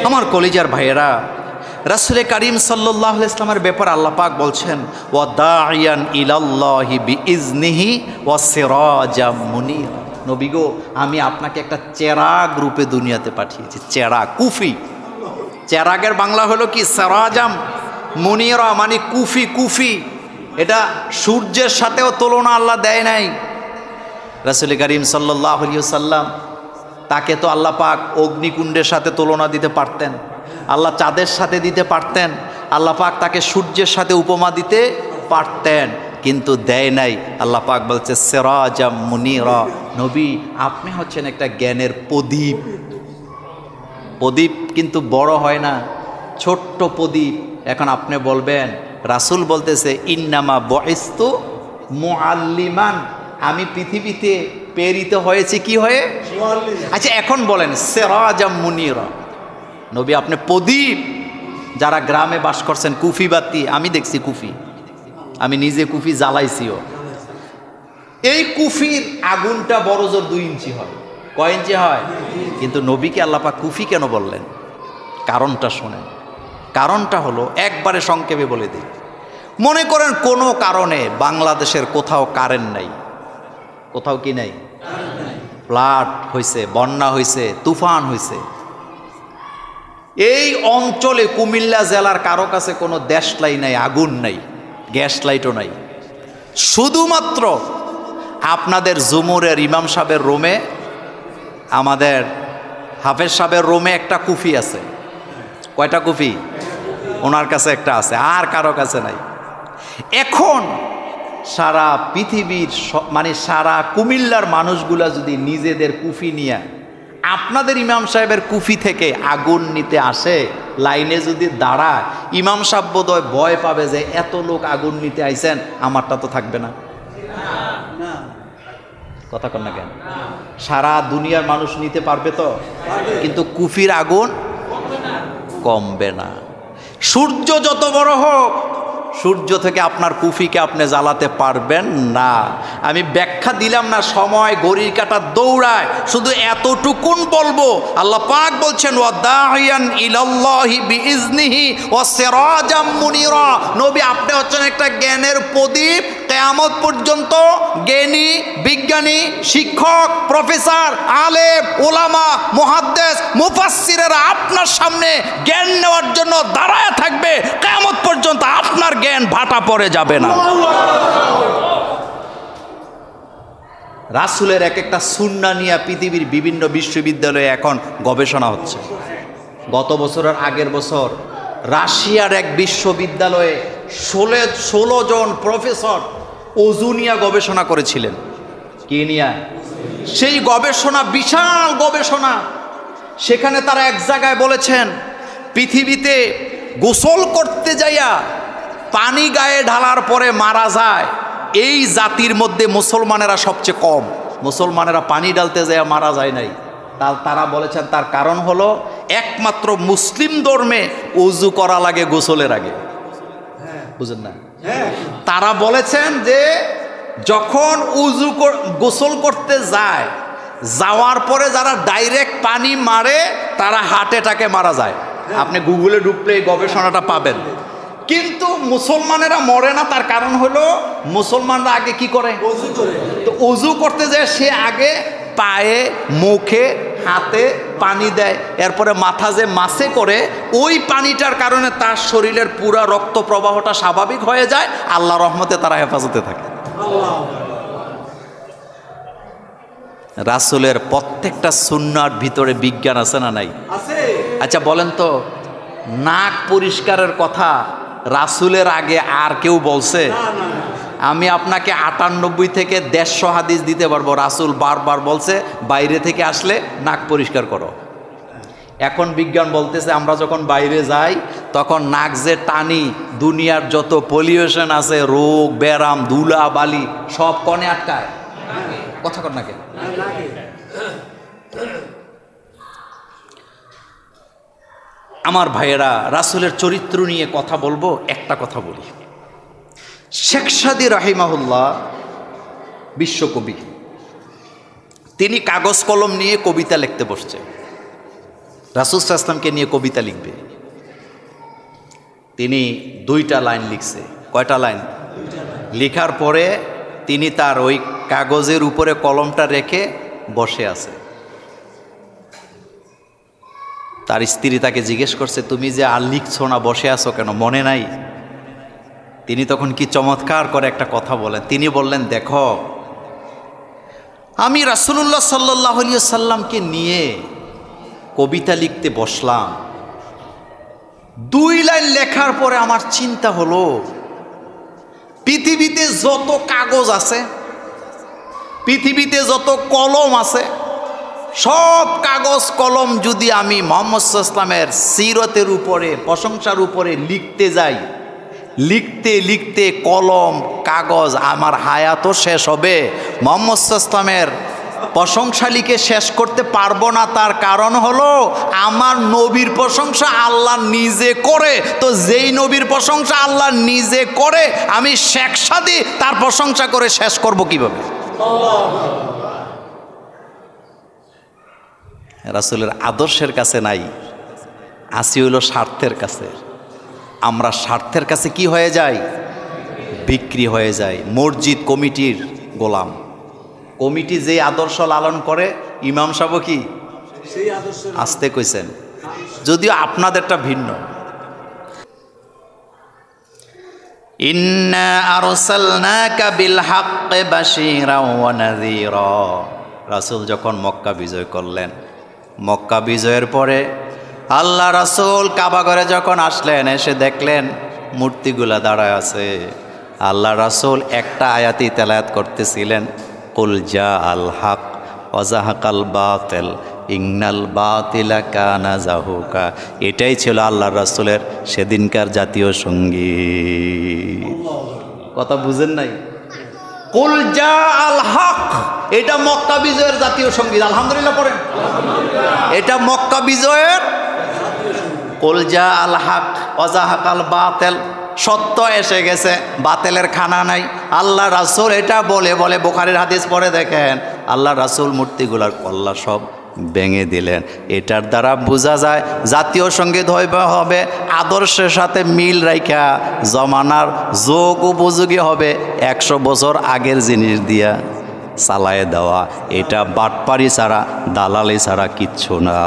আমার কলিজার ভাইয়েরা, রাসূল করিম সাল্লাল্লাহু আলাইহি ওয়াসাল্লামের ব্যাপারে আল্লাহ পাক বলছেন ওয়া দাইয়ান ইলাল্লাহি বিইজনিহি ওয়া সিরাজাম মুনির। নবী গো, আমি আপনাকে একটা চেরাগ রূপে দুনিয়াতে পাঠিয়েছি। চেরাগ, কুফি। চেরাগের বাংলা হলো কি? সিরাজাম মুনিরা, মানে কুফি। কুফি এটা সূর্যের সাথেও তুলনা আল্লাহ দেয় নাই। রাসূল করিম সাল্লাল্লাহু আলাইহি ওয়াসাল্লাম, তাকে তো আল্লাহ পাক অগ্নিকুণ্ডের সাথে তুলনা দিতে পারতেন, আল্লাহ চাঁদের সাথে দিতে পারতেন, আল্লাহ পাক তাকে সূর্যের সাথে উপমা দিতে পারতেন, কিন্তু দেয় নাই। আল্লাহ পাক বলছে সিরাজাম মুনিরা, নবী আপনি হচ্ছেন একটা জ্ঞানের প্রদীপ। প্রদীপ কিন্তু বড় হয় না, ছোট্ট প্রদীপ। এখন আপনি বলবেন, রাসূল বলতেছে ইন্নামা বুইস্তু মুআল্লিমান, আমি পৃথিবীতে প্রেরিত হয়েছে কি হয়ে? আচ্ছা এখন বলেন সিরাজাম মুনিরা, নবী আপনি প্রদীপ। যারা গ্রামে বাস করছেন, কুফি বাতি, আমি দেখছি কুফি, আমি নিজে কুফি জ্বালাইছিও। এই কুফির আগুনটা বড় জোর 2 ইঞ্চি হয়। কয় ইঞ্চি হয়? কিন্তু নবীকে আল্লাহ পাক কুফি কেন বললেন? কারণটা শোনেন। কারণটা হলো, একবারে সংক্ষেপে বলে দিই। মনে করেন কোনো কারণে বাংলাদেশের কোথাও কারেন্ট নাই, কোথাও কি নাই, ফ্লাড হয়েছে, বন্যা হয়েছে, তুফান হয়েছে। এই অঞ্চলে কুমিল্লা জেলার কারো কাছে কোনো দেশ লাইট নাই, আগুন নাই, গ্যাস লাইটও নাই। শুধুমাত্র আপনাদের জুমুরের ইমাম সাহেবের রুমে, আমাদের হাফেজ সাহেবের রুমে একটা কুফি আছে। কয়টা কুফি? ওনার কাছে একটা আছে, আর কারো কাছে নাই। এখন সারা পৃথিবীর মানে সারা কুমিল্লার মানুষগুলা যদি নিজেদের কুফি নিয়ে আপনাদের ইমাম সাহেবের কুফি থেকে আগুন নিতে আসে, লাইনে যদি দাঁড়ায়, ইমাম সাহেব বোধহয় ভয় পাবে যে এত লোক আগুন নিতে আইছেন, আমারটা তো থাকবে না। কথা কন না কেন? সারা দুনিয়ার মানুষ নিতে পারবে তো, কিন্তু কুফির আগুন কমবে না। সূর্য যত বড় হোক, সূর্য থেকে আপনার কুফিকে আপনি জ্বালাতে পারবেন না। আমি ব্যাখ্যা দিলাম না, সময় ঘড়ির কাঁটা দৌড়ায়। শুধু এতটুকুন বলবো, আল্লাহ পাক বলছেন ওয়া দাইয়ান ইলাল্লাহি বিইজনিহি ওয়া সিরাজাম মুনিরা, নবী আপনি হচ্ছেন একটা জ্ঞানের প্রদীপ। কিয়ামত পর্যন্ত জ্ঞানী, বিজ্ঞানী, শিক্ষক, প্রফেসর, আলেম, উলামা, মুহাদ্দিস, মুফাসসিরেরা আপনার সামনে জ্ঞান নেওয়ার জন্য দাঁড়ায় থাকবে। কিয়ামত পর্যন্ত আপনার জ্ঞান ভাটা পড়ে যাবে না। রাসূলের এক একটা সুন্নাহ নিয়ে পৃথিবীর বিভিন্ন বিশ্ববিদ্যালয়ে এখন গবেষণা হচ্ছে। গত বছরের আগের বছর রাশিয়ার এক বিশ্ববিদ্যালয়ে 16 জন প্রফেসর ওযু নিয়ে গবেষণা করেছিলেন। কি নিয়ে? সেই গবেষণা বিশাল গবেষণা। সেখানে তারা এক জায়গায় বলেছেন, পৃথিবীতে গোসল করতে যাইয়া পানি গায়ে ঢালার পরে মারা যায়, এই জাতির মধ্যে মুসলমানেরা সবচেয়ে কম। মুসলমানেরা পানি ঢালতে যায় মারা যায় নাই। তারা বলেছেন তার কারণ হলো, একমাত্র মুসলিম ধর্মে ওযু করা লাগে গোসলের আগে। বুঝেন না? তারা বলেছেন যে যখন গোসল করতে যায়, যাওয়ার পরে যারা ডাইরেক্ট পানি মারে তারা হার্ট অ্যাটাকে মারা যায়। আপনি গুগলে ঢুকলে এই গবেষণাটা পাবেন। কিন্তু মুসলমানেরা মরে না, তার কারণ হলো মুসলমানরা আগে কি করে? তো ওযু করতে যায় সে আগে পায়ে, মুখে, হাতে পানি দেয়, এরপরে মাথা যে মাসে করে, ওই পানিটার কারণে তার শরীরের পুরা রক্ত প্রবাহটা স্বাভাবিক হয়ে যায়। আল্লাহ রহমতে তারা হেফাজতে থাকে। রাসূলের প্রত্যেকটা সুন্নাহর ভিতরে বিজ্ঞান আছে না নাই? আচ্ছা বলেন তো, নাক পরিষ্কারের কথা রাসূলের আগে আর কেউ বলছে? আমি আপনাকে 98 থেকে 150 হাদিস দিতে পারবো। রাসূল বারবার বলছে বাইরে থেকে আসলে নাক পরিষ্কার করো। এখন বিজ্ঞান বলতেছে আমরা যখন বাইরে যাই তখন নাক যে টানি, দুনিয়ার যত পলিউশন আছে, রোগ ব্যারাম, ধুলা বালি সব কনে আটকায়। কথা কর না কেন? আমার ভাইয়েরা, রাসূলের চরিত্র নিয়ে কথা বলবো। একটা কথা বলি, শেখ সাদী রাহিমাহুল্লাহ বিশ্বকবি, তিনি কাগজ কলম নিয়ে কবিতা লিখতে বসছে। রাসূল সাল্লাল্লাহু আলাইহি ওয়াসাল্লামকে নিয়ে কবিতা লিখবে। তিনি 2টা লাইন লিখছে। কয়টা লাইন? লেখার পরে তিনি তার ওই কাগজের উপরে কলমটা রেখে বসে আছে। তার স্ত্রী তাকে জিজ্ঞেস করছে, তুমি যে আর লিখছো না, বসে আছো কেন, মনে নাই? তিনি তখন কি চমৎকার করে একটা কথা বলেন। তিনি বললেন, দেখো, আমি রাসূলুল্লাহ সাল্লাল্লাহু আলাইহি ওয়াসাল্লামকে নিয়ে কবিতা লিখতে বসলাম। 2 লাইন লেখার পরে আমার চিন্তা হলো, পৃথিবীতে যত কাগজ আছে, পৃথিবীতে যত কলম আছে, সব কাগজ কলম যদি আমি মুহাম্মদ সাল্লাল্লাহু আলাইহি ওয়াসাল্লামের সিরতের উপরে, প্রশংসার উপরে লিখতে যাই, লিখতে লিখতে কলম কাগজ আমার হায়াতও শেষ হবে, মুহাম্মদ সাল্লাল্লাহু আলাইহি ওয়াসাল্লামের প্রশংসা লিখে শেষ করতে পারবো না। তার কারণ হলো আমার নবীর প্রশংসা আল্লাহ নিজে করে। তো যেই নবীর প্রশংসা আল্লাহ নিজে করে, আমি শেখ সাদি তার প্রশংসা করে শেষ করব কিভাবে? রাসূলের আদর্শের কাছে নাই, আসি হইল স্বার্থের কাছে। আমরা স্বার্থের কাছে কি হয়ে যাই? বিক্রি হয়ে যায়। মসজিদ কমিটির গোলাম। কমিটি যে আদর্শ লালন করে, ইমাম সাহেব কি আসতে কইছেন, যদিও আপনাদেরটা ভিন্ন। ইন্না আরসালনাকা বিল হাক্কি বাশীরাও ওয়া নাযীরা। রাসূল যখন মক্কা বিজয় করলেন, মক্কা বিজয়ের পরে আল্লাহ রাসূল কাবা ঘরে যখন আসলেন, এসে দেখলেন মূর্তিগুলা দাঁড়ায় আছে। আল্লাহ রাসূল একটা আয়াতই তেলাওয়াত করতেছিলেন, কুল জা আল হক ওয়া যাহাকাল বাতিল ইন্নাল বাতিলা কানা যাহুকা। এটাই ছিল আল্লাহ রাসূলের সেদিনকার জাতীয় সঙ্গীত। কথা বুঝেন নাই? কুল জা আল হক, এটা মক্কা বিজয়ের জাতীয় সঙ্গীত। আলহামদুলিল্লাহ পড়েন। এটা মক্কা বিজয়ের কুল জা আল হক ওয়া যাহাকাল বাতিল, সত্য এসে গেছে, বাতিলের খানা নাই। আল্লাহ রাসূল এটা বলে বলে বুখারীর হাদিস পড়ে দেখেন, আল্লাহ রাসূল মূর্তিগুলার কল্লা সব ভেঙে দিলেন। এটার দ্বারা বোঝা যায় জাতীয় সঙ্গীত হবে আদর্শের সাথে মিল রাখা, জমানার যোগ উপযোগী হবে, 100 বছর আগের জিনিস দিয়া চালায় দেওয়া। এটা বাটপারি ছাড়া, দালালি ছাড়া কিচ্ছু না।